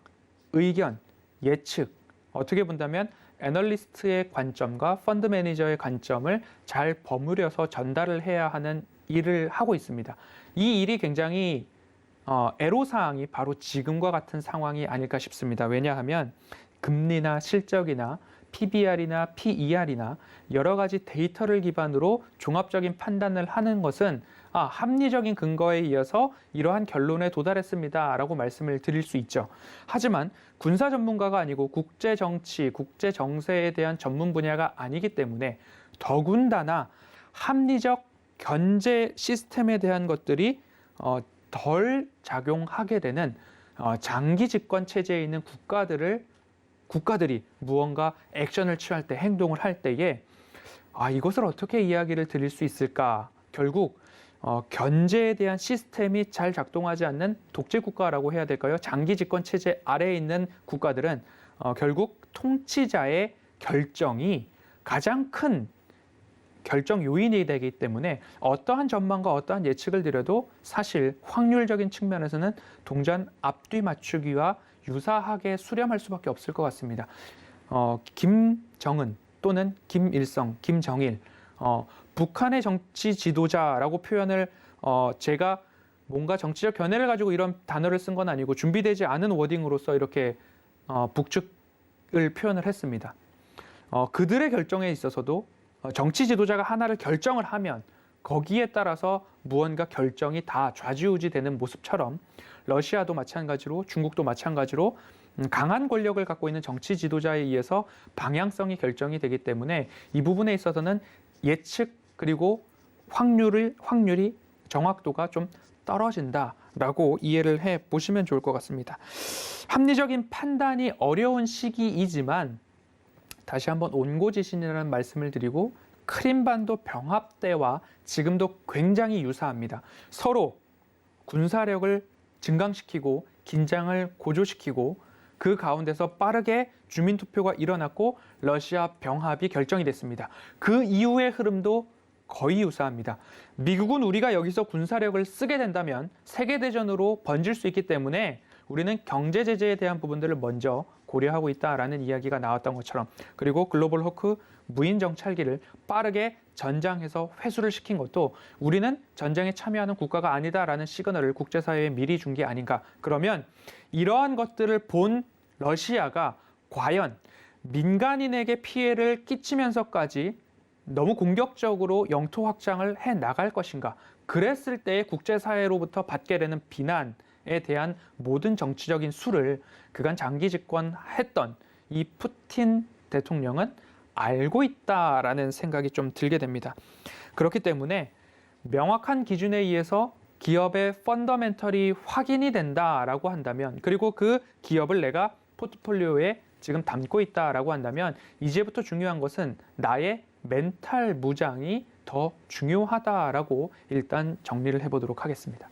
의견, 예측 어떻게 본다면 애널리스트의 관점과 펀드 매니저의 관점을 잘 버무려서 전달을 해야 하는 일을 하고 있습니다. 이 일이 굉장히 애로사항이 바로 지금과 같은 상황이 아닐까 싶습니다. 왜냐하면 금리나 실적이나 PBR이나 PER이나 여러 가지 데이터를 기반으로 종합적인 판단을 하는 것은 합리적인 근거에 이어서 이러한 결론에 도달했습니다라고 말씀을 드릴 수 있죠. 하지만 군사 전문가가 아니고 국제정치, 국제정세에 대한 전문 분야가 아니기 때문에 더군다나 합리적 견제 시스템에 대한 것들이 덜 작용하게 되는 장기 집권 체제에 있는 국가들이 무언가 액션을 취할 때, 행동을 할 때에 이것을 어떻게 이야기를 드릴 수 있을까? 결국 견제에 대한 시스템이 잘 작동하지 않는 독재 국가라고 해야 될까요? 장기 집권 체제 아래에 있는 국가들은 결국 통치자의 결정이 가장 큰 결정 요인이 되기 때문에 어떠한 전망과 어떠한 예측을 드려도 사실 확률적인 측면에서는 동전 앞뒤 맞추기와 유사하게 수렴할 수밖에 없을 것 같습니다. 김정은 또는 김일성, 김정일, 북한의 정치 지도자라고 표현을 제가 뭔가 정치적 견해를 가지고 이런 단어를 쓴 건 아니고 준비되지 않은 워딩으로서 이렇게 북측을 표현을 했습니다. 그들의 결정에 있어서도 정치 지도자가 하나를 결정을 하면 거기에 따라서 무언가 결정이 다 좌지우지 되는 모습처럼 러시아도 마찬가지로 중국도 마찬가지로 강한 권력을 갖고 있는 정치 지도자에 의해서 방향성이 결정이 되기 때문에 이 부분에 있어서는 예측 그리고 확률이 정확도가 좀 떨어진다라고 이해를 해 보시면 좋을 것 같습니다. 합리적인 판단이 어려운 시기이지만 다시 한번 온고지신이라는 말씀을 드리고 크림반도 병합 때와 지금도 굉장히 유사합니다. 서로 군사력을 증강시키고 긴장을 고조시키고 그 가운데서 빠르게 주민투표가 일어났고 러시아 병합이 결정이 됐습니다. 그 이후의 흐름도 거의 유사합니다. 미국은 우리가 여기서 군사력을 쓰게 된다면 세계대전으로 번질 수 있기 때문에 우리는 경제 제재에 대한 부분들을 먼저 고려하고 있다라는 이야기가 나왔던 것처럼 그리고 글로벌 호크 무인 정찰기를 빠르게 전장해서 회수를 시킨 것도 우리는 전쟁에 참여하는 국가가 아니다라는 시그널을 국제사회에 미리 준 게 아닌가. 그러면 이러한 것들을 본 러시아가 과연 민간인에게 피해를 끼치면서까지 너무 공격적으로 영토 확장을 해 나갈 것인가? 그랬을 때 국제사회로부터 받게 되는 비난에 대한 모든 정치적인 수를 그간 장기 집권했던 이 푸틴 대통령은 알고 있다라는 생각이 좀 들게 됩니다. 그렇기 때문에 명확한 기준에 의해서 기업의 펀더멘털이 확인이 된다라고 한다면, 그리고 그 기업을 내가 포트폴리오에 지금 담고 있다라고 한다면, 이제부터 중요한 것은 나의 멘탈 무장이 더 중요하다라고 일단 정리를 해보도록 하겠습니다.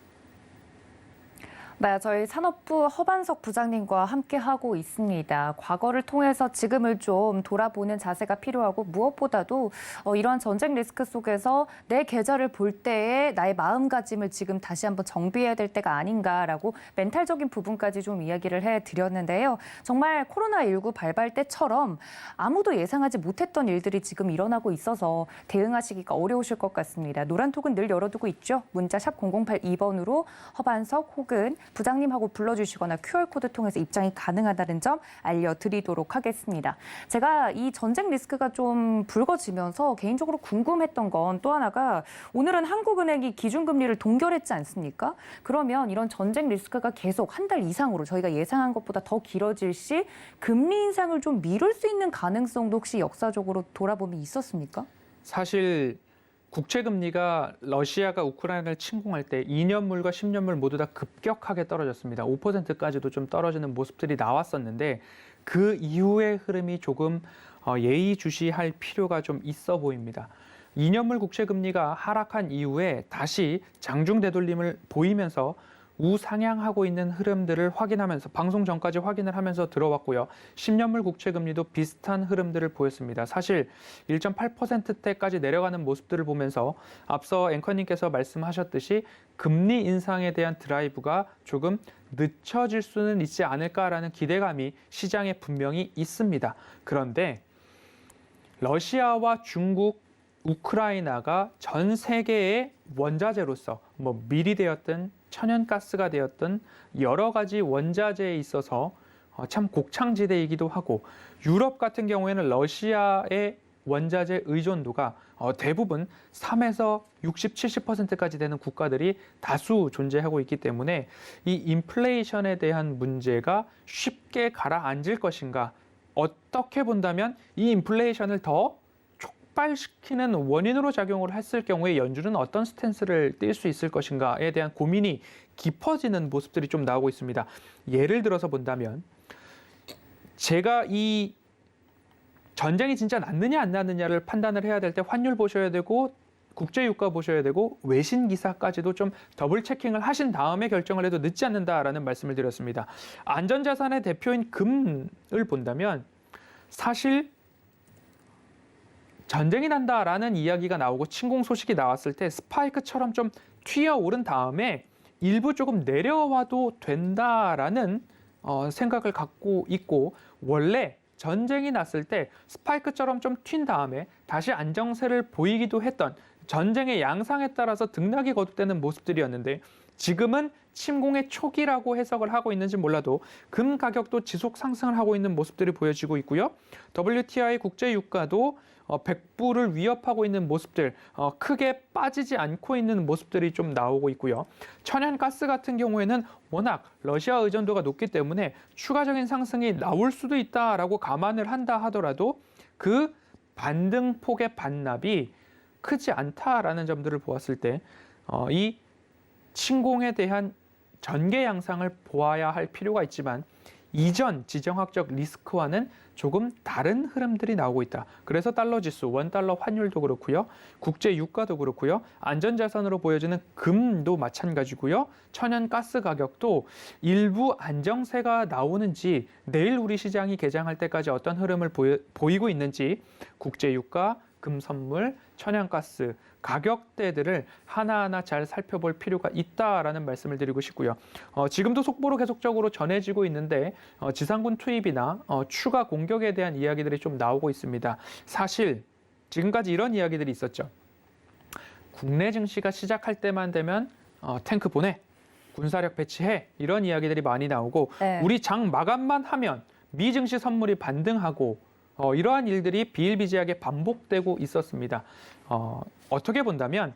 네, 저희 산업부 허반석 부장님과 함께하고 있습니다. 과거를 통해서 지금을 좀 돌아보는 자세가 필요하고, 무엇보다도 이러한 전쟁 리스크 속에서 내 계좌를 볼 때의 나의 마음가짐을 지금 다시 한번 정비해야 될 때가 아닌가라고 멘탈적인 부분까지 좀 이야기를 해드렸는데요. 정말 코로나19 발발 때처럼 아무도 예상하지 못했던 일들이 지금 일어나고 있어서 대응하시기가 어려우실 것 같습니다. 노란톡은 늘 열어두고 있죠. 문자 샵 0082번으로 허반석 혹은 부장님하고 불러주시거나 QR코드 통해서 입장이 가능하다는 점 알려드리도록 하겠습니다. 제가 이 전쟁 리스크가 좀 불거지면서 개인적으로 궁금했던 건 또 하나가, 오늘은 한국은행이 기준금리를 동결했지 않습니까? 그러면 이런 전쟁 리스크가 계속 한 달 이상으로 저희가 예상한 것보다 더 길어질 시 금리 인상을 좀 미룰 수 있는 가능성도 혹시 역사적으로 돌아보면 있었습니까? 사실 국채금리가 러시아가 우크라이나를 침공할 때 2년물과 10년물 모두 다 급격하게 떨어졌습니다. 5%까지도 좀 떨어지는 모습들이 나왔었는데, 그 이후의 흐름이 조금 예의주시할 필요가 좀 있어 보입니다. 2년물 국채금리가 하락한 이후에 다시 장중 되돌림을 보이면서 우상향하고 있는 흐름들을 확인하면서, 방송 전까지 확인을 하면서 들어왔고요. 10년물 국채금리도 비슷한 흐름들을 보였습니다. 사실 1.8%대까지 내려가는 모습들을 보면서 앞서 앵커님께서 말씀하셨듯이 금리 인상에 대한 드라이브가 조금 늦춰질 수는 있지 않을까라는 기대감이 시장에 분명히 있습니다. 그런데 러시아와 중국, 우크라이나가 전 세계의 원자재로서 밀이 되었든 천연가스가 되었든 여러 가지 원자재에 있어서 참 곡창지대이기도 하고, 유럽 같은 경우에는 러시아의 원자재 의존도가 대부분 3에서 60, 70%까지 되는 국가들이 다수 존재하고 있기 때문에 이 인플레이션에 대한 문제가 쉽게 가라앉을 것인가, 어떻게 본다면 이 인플레이션을 더 촉발시키는 원인으로 작용을 했을 경우에 연준은 어떤 스탠스를 띨 수 있을 것인가에 대한 고민이 깊어지는 모습들이 좀 나오고 있습니다. 예를 들어서 본다면, 제가 이 전쟁이 진짜 났느냐 안 났느냐를 판단을 해야 될 때 환율 보셔야 되고 국제유가 보셔야 되고 외신 기사까지도 좀 더블 체킹을 하신 다음에 결정을 해도 늦지 않는다라는 말씀을 드렸습니다. 안전자산의 대표인 금을 본다면 사실 전쟁이 난다라는 이야기가 나오고 침공 소식이 나왔을 때 스파이크처럼 좀 튀어오른 다음에 일부 조금 내려와도 된다라는 생각을 갖고 있고, 원래 전쟁이 났을 때 스파이크처럼 좀 튄 다음에 다시 안정세를 보이기도 했던, 전쟁의 양상에 따라서 등락이 거듭되는 모습들이었는데, 지금은 침공의 초기라고 해석을 하고 있는지 몰라도 금 가격도 지속 상승을 하고 있는 모습들이 보여지고 있고요. WTI 국제유가도 100불을 위협하고 있는 모습들, 크게 빠지지 않고 있는 모습들이 좀 나오고 있고요. 천연가스 같은 경우에는 워낙 러시아 의존도가 높기 때문에 추가적인 상승이 나올 수도 있다라고 감안을 한다 하더라도 그 반등폭의 반납이 크지 않다라는 점들을 보았을 때 이 침공에 대한 전개 양상을 보아야 할 필요가 있지만, 이전 지정학적 리스크와는 조금 다른 흐름들이 나오고 있다. 그래서 달러 지수, 원달러 환율도 그렇고요. 국제 유가도 그렇고요. 안전자산으로 보여지는 금도 마찬가지고요. 천연가스 가격도 일부 안정세가 나오는지, 내일 우리 시장이 개장할 때까지 어떤 흐름을 보이고 있는지, 국제 유가, 금 선물, 천연가스 가격대들을 하나하나 잘 살펴볼 필요가 있다라는 말씀을 드리고 싶고요. 지금도 속보로 계속적으로 전해지고 있는데 지상군 투입이나 추가 공격에 대한 이야기들이 좀 나오고 있습니다. 사실 지금까지 이런 이야기들이 있었죠. 국내 증시가 시작할 때만 되면 탱크 보내, 군사력 배치해, 이런 이야기들이 많이 나오고, 네. 우리 장 마감만 하면 미 증시 선물이 반등하고 이러한 일들이 비일비재하게 반복되고 있었습니다. 어떻게 본다면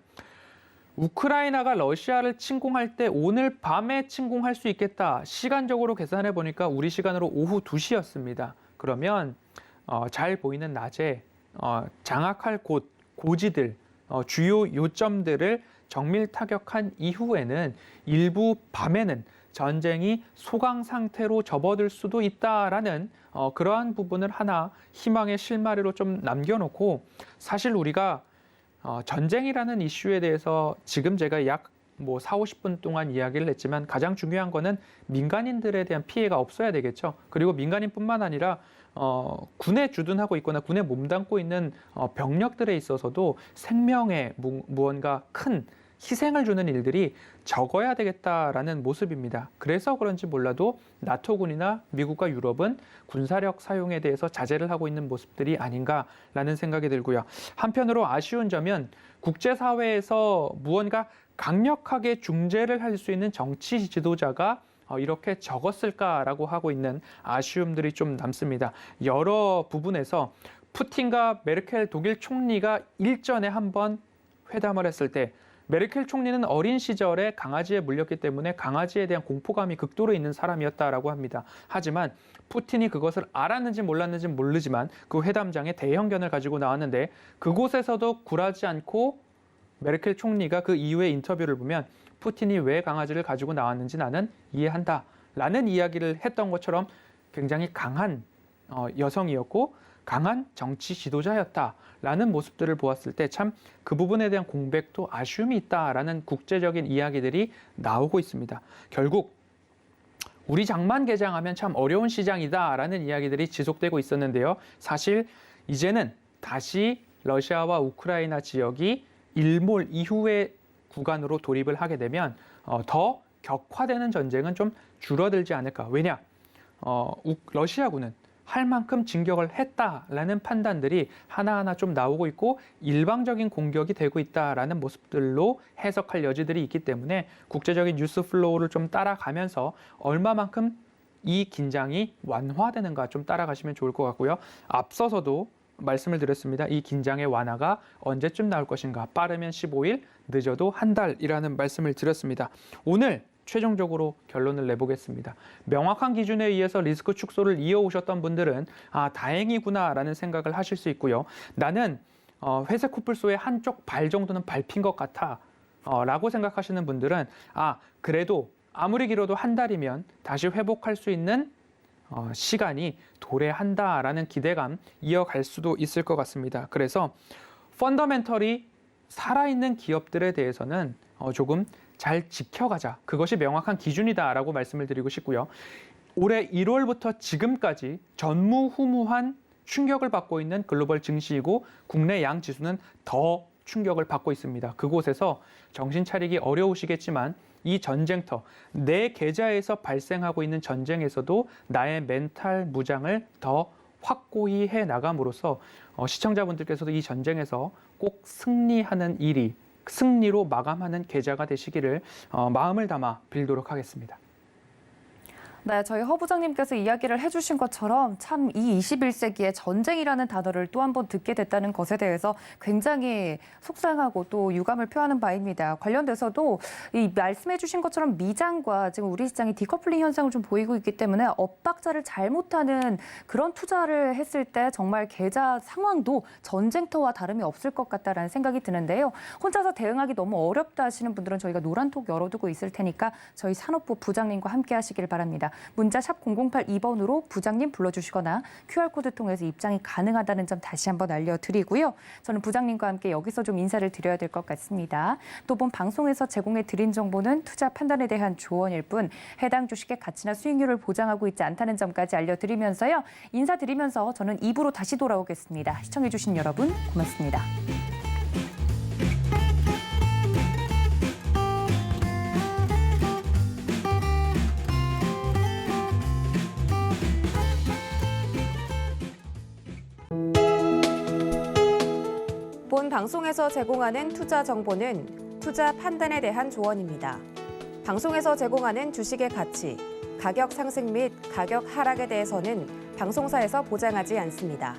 우크라이나가 러시아를 침공할 때 오늘 밤에 침공할 수 있겠다. 시간적으로 계산해 보니까 우리 시간으로 오후 2시였습니다. 그러면 잘 보이는 낮에 장악할 곳, 고지들, 주요 요점들을 정밀 타격한 이후에는 일부 밤에는 전쟁이 소강 상태로 접어들 수도 있다라는 그러한 부분을 하나 희망의 실마리로 좀 남겨놓고 사실 우리가 전쟁이라는 이슈에 대해서 지금 제가 약 4, 50분 동안 이야기를 했지만 가장 중요한 거는 민간인들에 대한 피해가 없어야 되겠죠. 그리고 민간인뿐만 아니라 군에 주둔하고 있거나 군에 몸담고 있는 병력들에 있어서도 생명에 무언가 큰 희생을 주는 일들이 적어야 되겠다라는 모습입니다. 그래서 그런지 몰라도 나토군이나 미국과 유럽은 군사력 사용에 대해서 자제를 하고 있는 모습들이 아닌가라는 생각이 들고요. 한편으로 아쉬운 점은 국제사회에서 무언가 강력하게 중재를 할 수 있는 정치 지도자가 이렇게 적었을까라고 하고 있는 아쉬움들이 좀 남습니다. 여러 부분에서 푸틴과 메르켈 독일 총리가 일전에 한번 회담을 했을 때 메르켈 총리는 어린 시절에 강아지에 물렸기 때문에 강아지에 대한 공포감이 극도로 있는 사람이었다라고 합니다. 하지만 푸틴이 그것을 알았는지 몰랐는지 모르지만 그 회담장에 대형견을 가지고 나왔는데 그곳에서도 굴하지 않고 메르켈 총리가 그 이후의 인터뷰를 보면 푸틴이 왜 강아지를 가지고 나왔는지 나는 이해한다 라는 이야기를 했던 것처럼 굉장히 강한 여성이었고 강한 정치 지도자였다라는 모습들을 보았을 때 참 그 부분에 대한 공백도 아쉬움이 있다라는 국제적인 이야기들이 나오고 있습니다. 결국 우리 장만 개장하면 참 어려운 시장이다라는 이야기들이 지속되고 있었는데요. 사실 이제는 다시 러시아와 우크라이나 지역이 일몰 이후의 구간으로 돌입을 하게 되면 더 격화되는 전쟁은 좀 줄어들지 않을까. 왜냐? 러시아군은 할 만큼 진격을 했다라는 판단들이 하나하나 좀 나오고 있고 일방적인 공격이 되고 있다라는 모습들로 해석할 여지들이 있기 때문에 국제적인 뉴스 플로우를 좀 따라가면서 얼마만큼 이 긴장이 완화되는가 좀 따라가시면 좋을 것 같고요. 앞서서도 말씀을 드렸습니다. 이 긴장의 완화가 언제쯤 나올 것인가? 빠르면 15일, 늦어도 한 달이라는 말씀을 드렸습니다. 오늘 최종적으로 결론을 내보겠습니다. 명확한 기준에 의해서 리스크 축소를 이어오셨던 분들은 다행이구나라는 생각을 하실 수 있고요. 나는 회색 코뿔소의 한쪽 발 정도는 밟힌 것 같아 라고 생각하시는 분들은 그래도 아무리 길어도 한 달이면 다시 회복할 수 있는 시간이 도래한다라는 기대감 이어갈 수도 있을 것 같습니다. 그래서 펀더멘털이 살아있는 기업들에 대해서는 조금 잘 지켜가자. 그것이 명확한 기준이다라고 말씀을 드리고 싶고요. 올해 1월부터 지금까지 전무후무한 충격을 받고 있는 글로벌 증시이고 국내 양 지수는 더 충격을 받고 있습니다. 그곳에서 정신 차리기 어려우시겠지만 이 전쟁터, 내 계좌에서 발생하고 있는 전쟁에서도 나의 멘탈 무장을 더 확고히 해 나감으로써 시청자분들께서도 이 전쟁에서 꼭 승리하는 일이 승리로 마감하는 계좌가 되시기를 마음을 담아 빌도록 하겠습니다. 네, 저희 허 부장님께서 이야기를 해주신 것처럼 참 이 21세기에 전쟁이라는 단어를 또 한 번 듣게 됐다는 것에 대해서 굉장히 속상하고 또 유감을 표하는 바입니다. 관련돼서도 이 말씀해 주신 것처럼 미장과 지금 우리 시장이 디커플링 현상을 좀 보이고 있기 때문에 엇박자를 잘못하는 그런 투자를 했을 때 정말 계좌 상황도 전쟁터와 다름이 없을 것 같다라는 생각이 드는데요. 혼자서 대응하기 너무 어렵다 하시는 분들은 저희가 노란톡 열어두고 있을 테니까 저희 산업부 부장님과 함께 하시길 바랍니다. 문자 샵 0082번으로 부장님 불러주시거나 QR코드 통해서 입장이 가능하다는 점 다시 한번 알려드리고요. 저는 부장님과 함께 여기서 좀 인사를 드려야 될 것 같습니다. 또 본 방송에서 제공해 드린 정보는 투자 판단에 대한 조언일 뿐 해당 주식의 가치나 수익률을 보장하고 있지 않다는 점까지 알려드리면서요. 인사드리면서 저는 2부로 다시 돌아오겠습니다. 시청해 주신 여러분 고맙습니다. 본 방송에서 제공하는 투자 정보는 투자 판단에 대한 조언입니다. 방송에서 제공하는 주식의 가치, 가격 상승 및 가격 하락에 대해서는 방송사에서 보장하지 않습니다.